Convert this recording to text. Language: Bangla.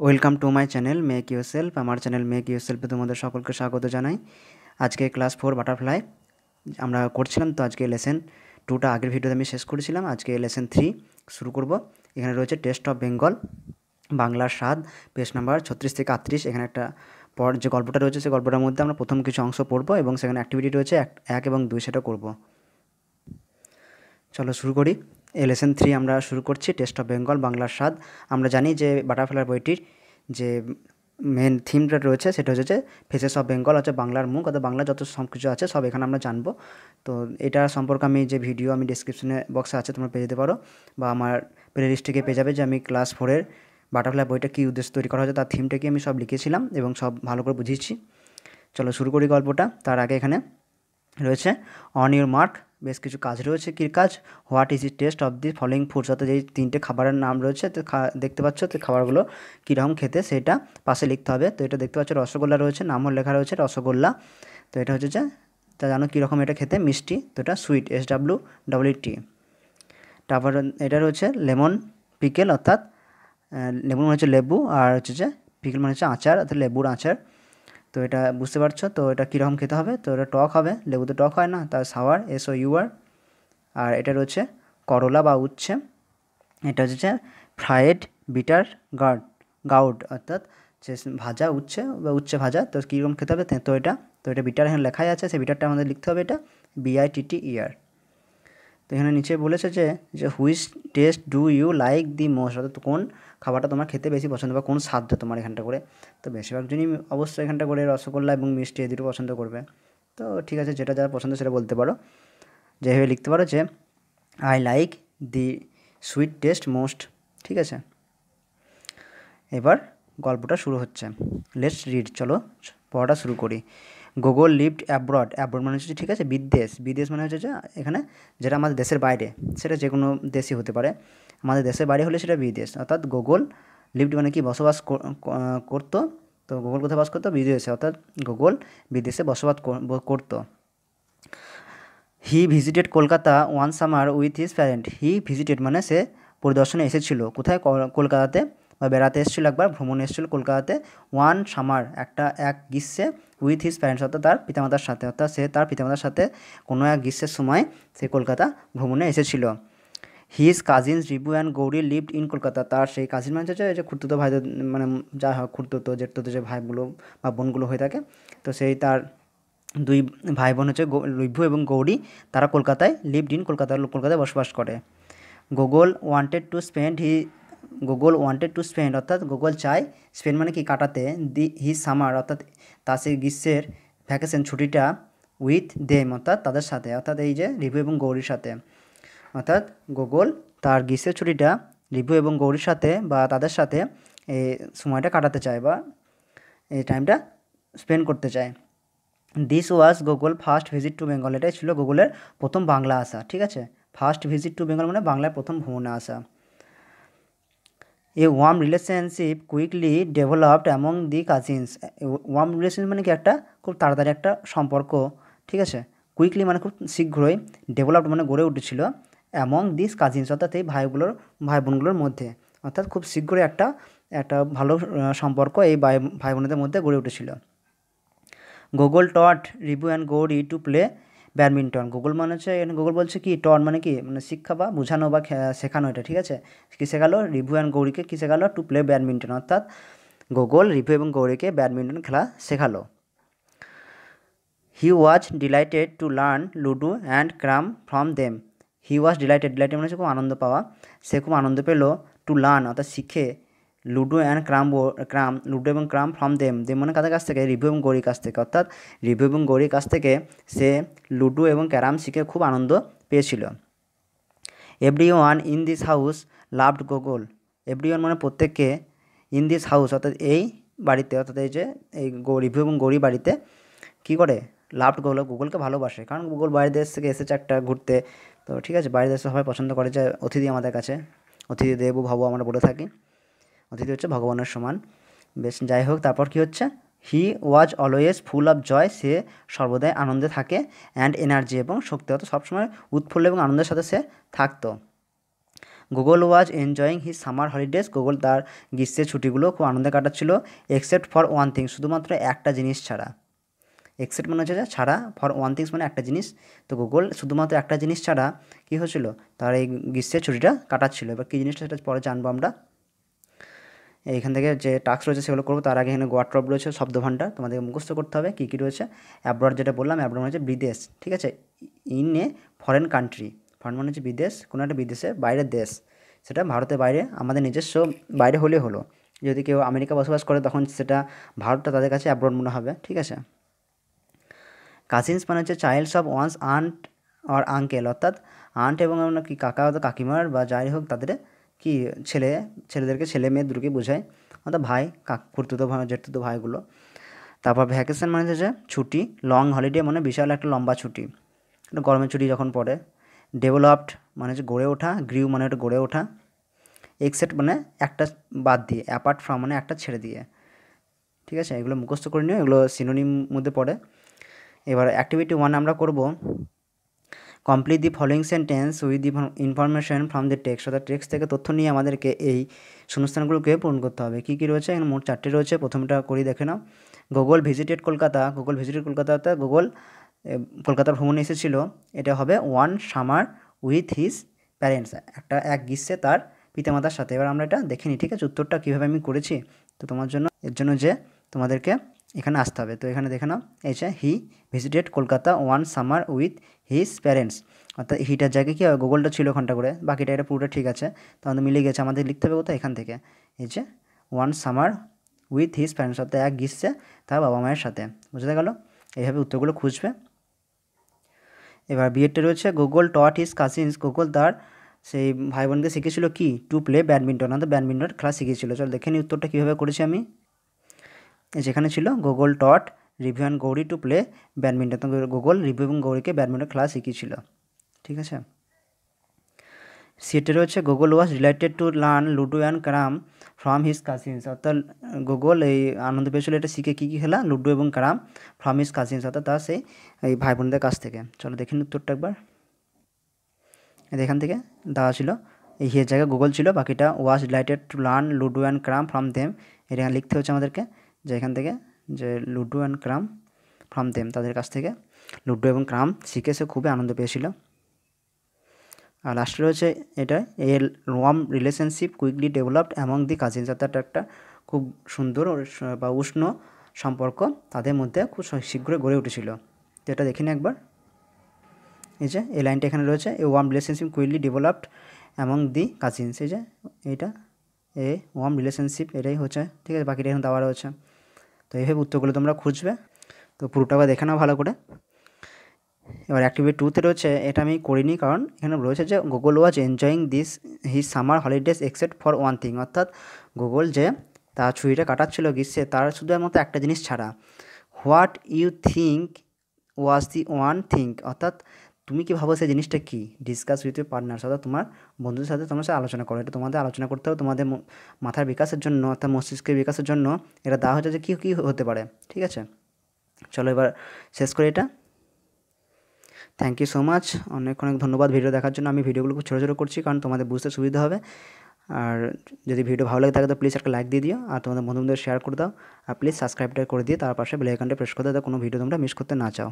Welcome to my channel make yourself. আমার চ্যানেল মেক ইউরসেলফে তোমাদের সকলকে স্বাগত জানাই। আজকে ক্লাস 4 বাটারফ্লাই আমরা করছিলাম, তো আজকে লেসন 2টা আগের ভিডিওতে আমি শেষ করেছিলাম। আজকে লেসন 3 শুরু করব। এখানে রয়েছে টেস্ট অফ বেঙ্গল বাংলার স্বাদ, পেজ নাম্বার 36 থেকে 38। এখানে একটা পর যে গল্পটা রয়েছে সেই গল্পটার মধ্যে আমরা প্রথম কিছু অংশ পড়বো এবং সেখানে অ্যাক্টিভিটি রয়েছে 1 এবং 2, সেটা করব। চলো শুরু করি। এই লেসন 3 আমরা শুরু করছি, টেস্ট অফ বেঙ্গল বাংলার স্বাদ। আমরা জানি যে বাটারফ্লাই বইটির যে মেন থিমটা রয়েছে সেটা হচ্ছে যে ফেসেস অফ বেঙ্গল, হচ্ছে বাংলার মুখ, অর্থাৎ বাংলা যত সব কিছু আছে সব এখানে আমরা জানবো। তো এটা সম্পর্কে আমি যে ভিডিও আমি ডিসক্রিপশনে বক্সে আছে তোমরা পেয়ে যেতে পারো, বা আমার প্লে লিস্ট থেকে পেয়ে যাবে যে আমি ক্লাস 4-এর বাটারফ্লাই বইটা কী উদ্দেশ্যে তৈরি করা হয়েছে তার থিমটা কি আমি সব লিখেছিলাম এবং সব ভালো করে বুঝিয়েছি। চলো শুরু করি গল্পটা। তার আগে এখানে রয়েছে অন ইউর মার্ক, বেশ কিছু কাজ রয়েছে। কী কাজ? What is it test of the following foods, অর্থাৎ যেই 3টে খাবারের নাম রয়েছে তো দেখতে পাচ্ছ, তো খাবারগুলো কীরকম খেতে সেটা পাশে লিখতে হবে। তো এটা দেখতে পাচ্ছ রসগোল্লা রয়েছে, নামও লেখা রয়েছে রসগোল্লা। তো এটা হচ্ছে যে তা জানো কীরকম এটা খেতে, মিষ্টি, তো এটা সুইট, SWEET। তারপর এটা রয়েছে লেমন পিকেল, অর্থাৎ লেমন মানে হচ্ছে লেবু, আর হচ্ছে যে পিকেল মানে হচ্ছে আচার, অর্থাৎ লেবুর আচার। তো এটা বুঝতে পারছো তো এটা কীরকম খেতে হবে। তো এটা টক হবে, লেবু তো টক হয় না, তার সাওয়ার, SOUR। আর এটা রয়েছে করলা বা উচ্ছে। এটা হচ্ছে ফ্রায়েড বিটার গাউড, অর্থাৎ যে ভাজা উচ্ছে বা উচ্ছে ভাজা। তো কীরকম খেতে হবে তো এটা বিটার এখানে লেখাই আছে, সেই বিটারটা আমাদের লিখতে হবে, এটা BITTER। তো এখানে নিচে বলেছে যে which taste do you like the most, অর্থাৎ কোন খাবারটা তোমার খেতে বেশি পছন্দ বা কোন স্বাদটা তোমার এখানটা করে। তো বেশিরভাগ জনই অবশ্যই এখানটা করে রসগোল্লা এবং মিষ্টি এই দুটো পছন্দ করবে। তো ঠিক আছে, যেটা যারা পছন্দ সেটা বলতে পারো, যেভাবে লিখতে পারো যে I like the sweet test most. ঠিক আছে, এবার গল্পটা শুরু হচ্ছে। লেটস রিড, চলো পড়াটা শুরু করি। গোগল লিভড অ্যাব্রড, অ্যাব্রড মানে হচ্ছে ঠিক আছে বিদেশ, বিদেশ মানে হচ্ছে যে এখানে যেটা আমাদের দেশের বাইরে, সেটা যে কোনো দেশই হতে পারে। আমাদের দেশের বাইরে হলে সেটা বিদেশ। অর্থাৎ গোগল লিভড মানে কি বসবাস করতো। তো গোগল কোথায় বাস করতো? বিদেশে, অর্থাৎ গোগল বিদেশে বসবাস করতো। He visited Kolkata one summer with his parent. He visited মানে সে পরিদর্শনে এসেছিল, কোথায়? কলকাতাতে, বা বেড়াতে এসেছিলো, একবার ভ্রমণে এসেছিলো কলকাতাতে। ওয়ান সামার এক গ্রীষ্মে, উইথ হিজ প্যারেন্টস অর্থাৎ তার পিতামাতার সাথে, অর্থাৎ সে তার পিতামাতার সাথে কোনো এক গ্রীষ্মের সময় সে কলকাতা ভ্রমণে এসেছিল। His cousins Ribu and Gouri lived in Kolkata. তার সেই কাজিন মানে হচ্ছে যে খুড়তুতো ভাইদের, মানে যা হয় খুড়তুতো জেঠতুতো যে ভাইগুলো বা বোনগুলো হয়ে থাকে, তো সেই তার 2 ভাই বোন হচ্ছে রিভু এবং গৌরী, তারা কলকাতায় কলকাতায় বসবাস করে। গোগল ওয়ান্টেড টু স্পেন্ড অর্থাৎ গোগল চায়, স্পেন্ড মানে কি কাটাতে, হিজ সামার অর্থাৎ তার সেই গ্রীষ্মের ভ্যাকেশন ছুটিটা, উইথ দেম অর্থাৎ তাদের সাথে, অর্থাৎ এই যে রিভু এবং গৌরীর সাথে। অর্থাৎ গোগল তার গ্রীষ্মের ছুটিটা রিভু এবং গৌরীর সাথে বা তাদের সাথে এই সময়টা কাটাতে চায়, বা এই টাইমটা স্পেন্ড করতে চায়। This was Gogol first visit to Bengal, এটাই ছিল গোগলের প্রথম বাংলা আসা। ঠিক আছে, ফার্স্ট ভিজিট টু বেঙ্গল মানে বাংলায় প্রথম ভ্রমণে আসা। A warm relationship quickly developed among the cousins. Warm relationship মানে কি একটা খুব তাড়াতাড়ি একটা সম্পর্ক। ঠিক আছে, কুইকলি মানে খুব শীঘ্রই, ডেভেলপড মানে গড়ে উঠেছিল, অ্যামং দিস কাজিনস অর্থাৎ এই ভাই বোনগুলোর মধ্যে, অর্থাৎ খুব শীঘ্রই একটা একটা ভালো সম্পর্ক এই ভাই বোনদের মধ্যে গড়ে উঠেছিল। Gogol taught Ribhu and Gouri to play badminton. Gogol মানে হচ্ছে, এখানে গুগল বলছে কি, টট মানে কি মানে শিক্ষা বা বোঝানো বা শেখানো, এটা ঠিক আছে। কী শেখালো? রিভু অ্যান্ড গৌরীকে কী শেখালো? টু প্লে ব্যাডমিন্টন, অর্থাৎ গুগল রিভু এবং গৌরীকে ব্যাডমিন্টন খেলা শেখালো। He was delighted to learn ludo and carrom from them. He was delighted মানে হচ্ছে খুব আনন্দ পাওয়া, সে খুব আনন্দ পেল, টু লার্ন অর্থাৎ শিখে, লুডো অ্যান্ড লুডো এবং ক্রাম ফ্রম দেম মানে কাদের কাছ থেকে? রিভু এবং গৌরীর কাছ থেকে, অর্থাৎ রিভু এবং গৌরীর কাছ থেকে সে লুডো এবং ক্যারাম শিখে খুব আনন্দ পেয়েছিল। Every one in this house loved Gogol. Every one মানে প্রত্যেককে, ইন দিস হাউস অর্থাৎ এই বাড়িতে, অর্থাৎ এই যে এই রিভু এবং গৌরী বাড়িতে কী করে? লাভড গুগলকে ভালোবাসে, কারণ গুগল বাইরের দেশ থেকে এসেছে একটা ঘুরতে। তো ঠিক আছে, বাইরের দেশে সবাই পছন্দ করে যে অতিথি আমাদের কাছে, অতিথি দেবো ভাবো আমরা বলে থাকি, অতিথি হচ্ছে ভগবানের সমান। বেশ, যাই হোক, তারপর কি হচ্ছে? হি was always full of joy, সে সর্বদাই আনন্দে থাকে, অ্যান্ড এনার্জি এবং শক্তি, অর্থাৎ সবসময় উৎফুল্ল এবং আনন্দের সাথে সে থাকতো। গুগল ওয়াজ enjoying his summer holidays, Google তার গ্রীষ্মের ছুটিগুলো খুব আনন্দে কাটাচ্ছিল, এক্সেপ্ট ফর ওয়ান থিং, শুধুমাত্র একটা জিনিস ছাড়া। এক্সেপ্ট মানে হচ্ছে যে ছাড়া, ফর ওয়ান থিংস মানে একটা জিনিস। তো গুগল শুধুমাত্র একটা জিনিস ছাড়া কী হচ্ছিল, তার এই গ্রীষ্মের ছুটিটা কাটাচ্ছিল। এবার কী জিনিসটা সেটা পরে জানবো আমরা। এইখান থেকে যে টাস্ক রয়েছে সেগুলো করবো, তার আগে এখানে ওয়ার্ড্রপ রয়েছে, শব্দভাণ্ডার তোমাদেরকে মুখস্থ করতে হবে কী কী রয়েছে। অ্যাব্রড যেটা বললাম, অ্যাব্রড মানে হচ্ছে বিদেশ, ঠিক আছে। In a foreign country, foreign মানে হচ্ছে বিদেশ, কোনো একটা বিদেশে, বাইরের দেশ, সেটা ভারতের বাইরে, আমাদের নিজস্ব বাইরে হলে হলো। যদি কেউ আমেরিকা বসবাস করে তখন সেটা ভারতটা তাদের কাছে অ্যাব্রড মনে হবে, ঠিক আছে। কাজিনস মানে হচ্ছে চাইল্ডস অফ ওয়ান্স আন্ট আর আঙ্কেল, অর্থাৎ আন্ট এবং আমরা কি কাকা অথবা কাকিমার বা যাই হোক তাদের কি ছেলেদেরকে, ছেলে মেয়ে দুটোকে বোঝায়, অর্থাৎ ভাই খুড়তুতো ভাই জেঠতুতো ভাইগুলো। তারপর ভ্যাকেশন মানে হচ্ছে ছুটি, লং হলিডে মানে বিশাল একটা লম্বা ছুটি, গরমের ছুটি যখন পড়ে। ডেভেলপড মানে হচ্ছে গড়ে ওঠা, গ্রিউ মানে একটা গড়ে ওঠা, এক্সেপ্ট মানে একটা বাদ দিয়ে, অ্যাপার্ট ফ্রম মানে একটা ছেড়ে দিয়ে, ঠিক আছে। এগুলো মুখস্থ করে নিও, এগুলো সিনোনিম মধ্যে পড়ে। এবার অ্যাক্টিভিটি 1 আমরা করব, complete the following sentence with the information from the text, অর্থাৎ টেক্সট থেকে তথ্য নিয়ে আমাদেরকে এই শূন্যস্থানগুলোকে পূরণ করতে হবে। কী কী রয়েছে এখানে? মোট 4টে রয়েছে। প্রথমটা করি দেখে নাও। Google visited Kolkata, Google visited Kolkata অর্থাৎ গুগল কলকাতা ভ্রমণে এসেছিল। এটা হবে one summer with his parents, এক গ্রীষ্মে তার পিতামাতার সাথে। এবার আমরা এটা দেখে নিই, ঠিক আছে, উত্তরটা কীভাবে আমি করেছি। তো তোমার জন্য এর জন্য যে তোমাদেরকে এখানে আসতে হবে। তো এখানে দেখে নাও, এই যে he visited Kolkata one summer with his parents, অর্থাৎ হিটার জায়গায় কী হবে, গুগলটা ছিল ওখানটা করে, বাকিটা এটা পুরোটা ঠিক আছে। তো আমাদের মিলে গেছে, আমাদের লিখতে হবে কোথায়, এখান থেকে। এই যে one summer with his parents, অর্থাৎ এক গ্রীষ্মে তার বাবা মায়ের সাথে। বুঝতে গেল? এইভাবে উত্তরগুলো খুঁজবে। এবার বিয়েরটা রয়েছে, গুগল টট হিজ কাজিনস, গুগল তার সেই ভাই বোনকে শিখেছিল কি, টু প্লে ব্যাডমিন্টন, অর্থাৎ ব্যাডমিন্টন খেলা শিখিয়েছিল। চল দেখে নিই উত্তরটা কীভাবে করেছি আমি। যেখানে ছিল Gogol taught Ribhu and Gouri to play badminton, তো গুগল রিভু এবং গৌরীকে ব্যাডমিন্টন খেলা শিখিয়েছিল, ঠিক আছে। সেটা রয়েছে, Gogol was related to learn ludo and carrom from his cousins, অর্থাৎ গুগল এই আনন্দ পেয়েছিল এটা শিখে কী কী খেলা, লুডো এবং ক্যারাম ফ্রম হিজ কাজিনস, অর্থাৎ তার সেই এই ভাই বোনদের কাছ থেকে। চলো দেখে নিন উত্তরটা একবার। এখান থেকে দেওয়া ছিল, এই হিয়ের জায়গায় গুগল ছিল, বাকিটা was related to learn ludo and carrom from them. এটা লিখতে হচ্ছে আমাদেরকে, যে এখান থেকে যে ludo and carrom from them, তাদের কাছ থেকে লুডো এবং ক্যারাম শিখে সে খুবই আনন্দ পেয়েছিল। আর লাস্টে রয়েছে এটা, এর warm relationship quickly developed among the cousins, অর্থাৎ একটা খুব সুন্দর বা উষ্ণ সম্পর্ক তাদের মধ্যে খুব শীঘ্রই গড়ে উঠেছিল। তো এটা দেখে নিন একবার। এই যে এই লাইনটা এখানে রয়েছে, a warm relationship quickly developed among the cousins, এই যে এইটা এ ওয়ার্ম রিলেশনশিপ, এটাই হচ্ছে, ঠিক আছে, বাকিটা এখানে দেওয়া রয়েছে। তো এইভাবে উত্তরগুলো তোমরা খুঁজবে। তো পুরোটা দেখে নাও ভালো করে। এবার অ্যাক্টিভিটি 2তে রয়েছে, এটা আমি করিনি কারণ এখানে রয়েছে যে Google was enjoying this his summer holidays except for one thing, অর্থাৎ গুগল যে তার ছুটিটা কাটাচ্ছিল গ্রীষ্মে, তার শুধুমাত্র একটা জিনিস ছাড়া। What you think was the one thing, অর্থাৎ তুমি কি ভাবো সেই জিনিসটা কী, ডিসকাস উইথ ইউর পার্টনার্স, অর্থাৎ তোমার বন্ধুদের সাথে তোমরা সাথে আলোচনা করো। এটা তোমাদের আলোচনা করতে হবে, তোমাদের মাথার বিকাশের জন্য, অর্থাৎ মস্তিষ্কের বিকাশের জন্য এটা দেওয়া হচ্ছে যে কী কী হতে পারে, ঠিক আছে। চলো এবার শেষ করি এটা। থ্যাংক ইউ সো মাচ, অনেক অনেক ধন্যবাদ ভিডিও দেখার জন্য। আমি ভিডিওগুলো খুব ছোটো ছোটো করছি কারণ তোমাদের বুঝতে সুবিধা হবে। আর যদি ভিডিও ভালো লাগে থাকে তো প্লিজ একটা লাইক দিয়ে দিও, আর তোমাদের বন্ধুদের শেয়ার করে দাও, আর প্লিজ সাবস্ক্রাইবটা করে দিয়ে তার পাশে বেল আইকনটা প্রেস করে দাও, কোনো ভিডিও তোমরা মিস করতে না চাও।